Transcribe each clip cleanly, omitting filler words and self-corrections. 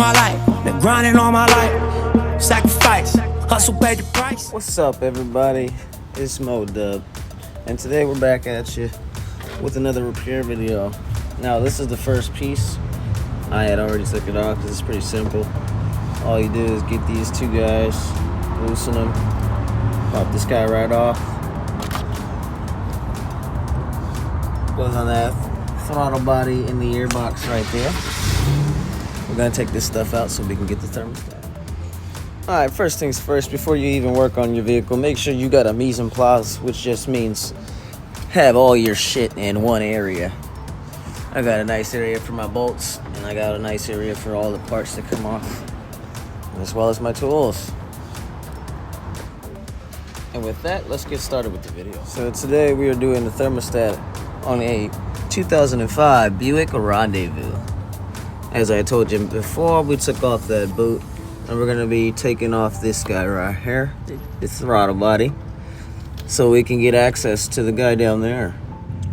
my life, been grinding all my life. Sacrifice, hustle paid the price. What's up, everybody? It's Mo Dub, and today we're back at you with another repair video. Now, this is the first piece. I had already took it off because it's pretty simple. All you do is get these two guys, loosen them, pop this guy right off. Goes on that throttle body in the gearbox right there. We're gonna take this stuff out so we can get the thermostat. Alright, first things first, before you even work on your vehicle, make sure you got a mise en place, which just means have all your shit in one area. I got a nice area for my bolts, and I got a nice area for all the parts that come off, as well as my tools. And with that, let's get started with the video. So today we are doing the thermostat on a 2005 Buick Rendezvous. As I told you before, we took off that boot, and we're gonna be taking off this guy right here, the throttle body, so we can get access to the guy down there.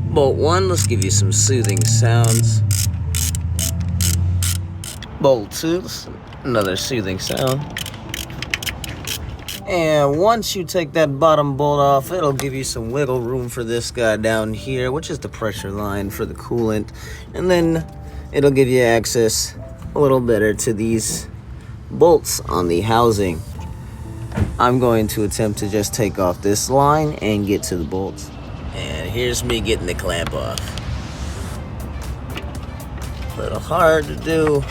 Bolt 1, let's give you some soothing sounds. Bolt 2, another soothing sound. And once you take that bottom bolt off, it'll give you some wiggle room for this guy down here, which is the pressure line for the coolant. And then it'll give you access a little better to these bolts on the housing. I'm going to attempt to just take off this line and get to the bolts. And here's me getting the clamp off. A little hard to do.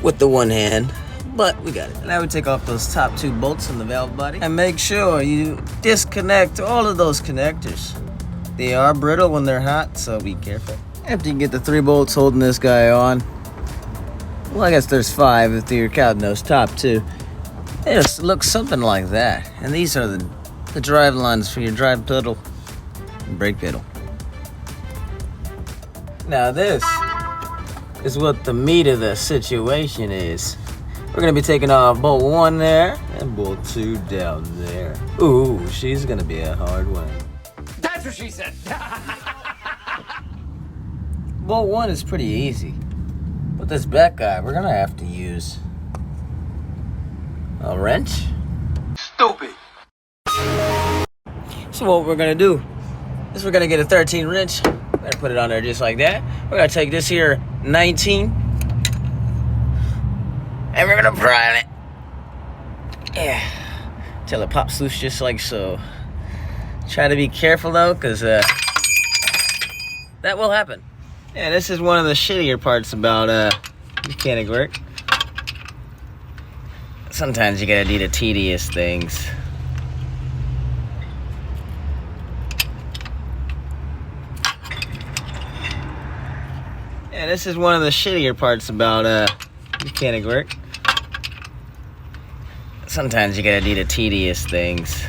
With the one hand, but we got it. Now we take off those top two bolts in the valve body and make sure you disconnect all of those connectors. They are brittle when they're hot, so be careful. After you get the 3 bolts holding this guy on, well, I guess there's 5 if you're counting those top 2. It looks something like that. And these are the drive lines for your drive pedal and brake pedal. Now this is what the meat of the situation is. We're gonna be taking off bolt 1 there and bolt 2 down there. Ooh, she's gonna be a hard one. That's what she said. Bolt 1 is pretty easy, but this back guy, we're gonna have to use a wrench. Stupid. So what we're gonna do is we're gonna get a 13 wrench. We're gonna put it on there just like that. We're gonna take this here 19 and we're gonna pry on it. Yeah, till it pops loose just like so. Try to be careful though, because that will happen. Yeah, this is one of the shittier parts about mechanic work. Sometimes you gotta do the tedious things. Yeah, this is one of the shittier parts about mechanic work. Sometimes you gotta do the tedious things.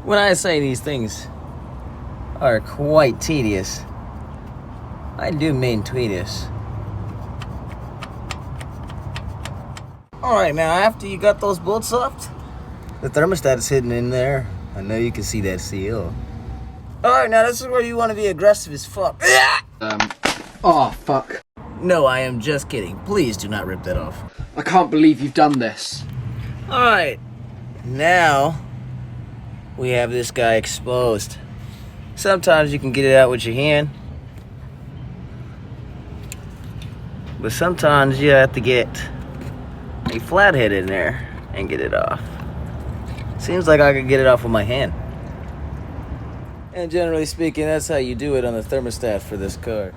When I say these things are quite tedious, I do mean tedious. Alright, now after you got those bolts off, the thermostat is hidden in there. I know you can see that seal. Alright, now this is where you want to be aggressive as fuck. Oh, fuck. No, I am just kidding. Please do not rip that off. I can't believe you've done this. Alright, now we have this guy exposed. Sometimes you can get it out with your hand, but sometimes you have to get a flathead in there and get it off. Seems like I could get it off with my hand. And generally speaking, that's how you do it on the thermostat for this car.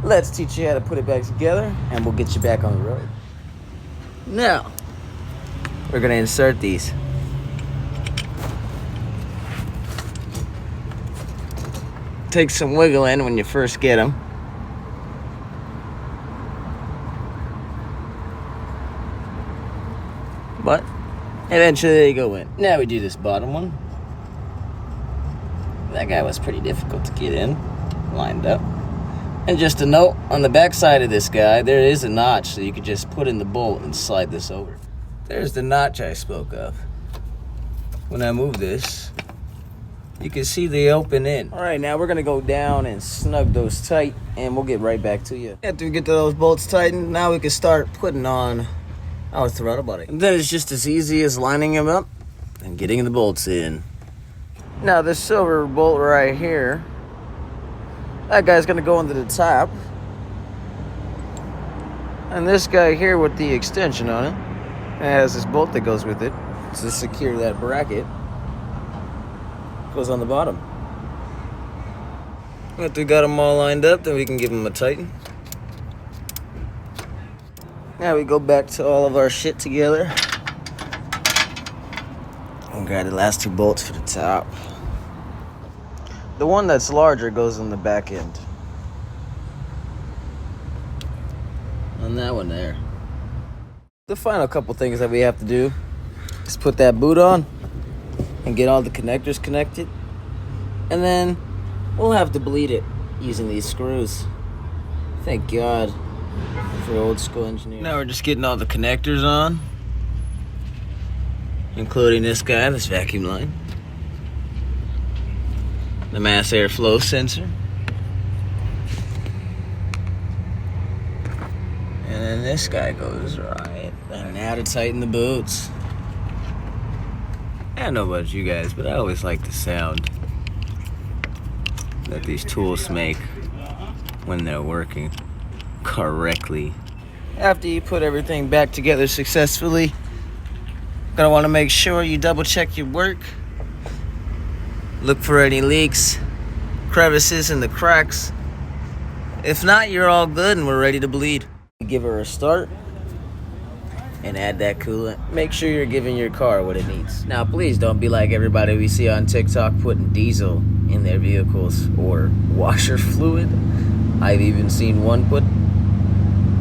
Let's teach you how to put it back together, and we'll get you back on the road. Now, we're gonna insert these. Take some wiggling when you first get them. But eventually they go in. Now we do this bottom one. That guy was pretty difficult to get in, lined up. And just a note, on the back side of this guy, there is a notch, so you could just put in the bolt and slide this over. There's the notch I spoke of. when I move this, you can see they open in. All right, now we're gonna go down and snug those tight, and we'll get right back to you. After we get those bolts tightened, now we can start putting on our throttle body. And then it's just as easy as lining them up and getting the bolts in. Now this silver bolt right here, that guy's gonna go into the top. And this guy here with the extension on it, it has this bolt that goes with it to secure that bracket. Goes on the bottom. After we got them all lined up, then we can give them a tighten. Now we go back to all of our shit together. And grab the last two bolts for the top. The one that's larger goes in the back end. On that one there. The final couple things that we have to do is put that boot on and get all the connectors connected. And then we'll have to bleed it using these screws. Thank God for old school engineers. Now we're just getting all the connectors on, including this guy, this vacuum line, the mass airflow sensor, and then this guy goes right. And now to tighten the boots. I don't know about you guys, but I always like the sound that these tools make when they're working correctly. After you put everything back together successfully, gonna want to make sure you double check your work. Look for any leaks, crevices in the cracks. If not, you're all good and we're ready to bleed. Give her a start and add that coolant. Make sure you're giving your car what it needs. Now, please don't be like everybody we see on TikTok putting diesel in their vehicles or washer fluid. I've even seen one put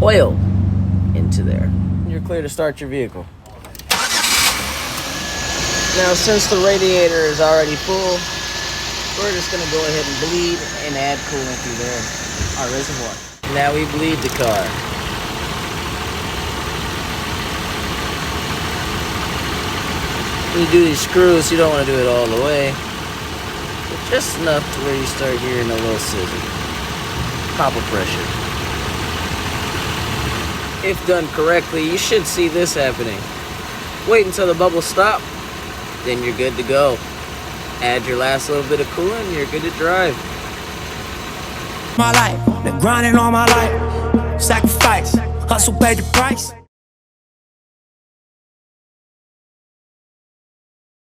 oil into there. You're clear to start your vehicle. Now, since the radiator is already full, we're just gonna go ahead and bleed and add coolant through there, our reservoir. Now we bleed the car. When you do these screws, you don't want to do it all the way, but just enough to where you start hearing a little sizzle. Pop of pressure. If done correctly, you should see this happening. Wait until the bubbles stop, then you're good to go. Add your last little bit of coolant and you're good to drive. My life, been grinding all my life. Sacrifice, hustle paid the price.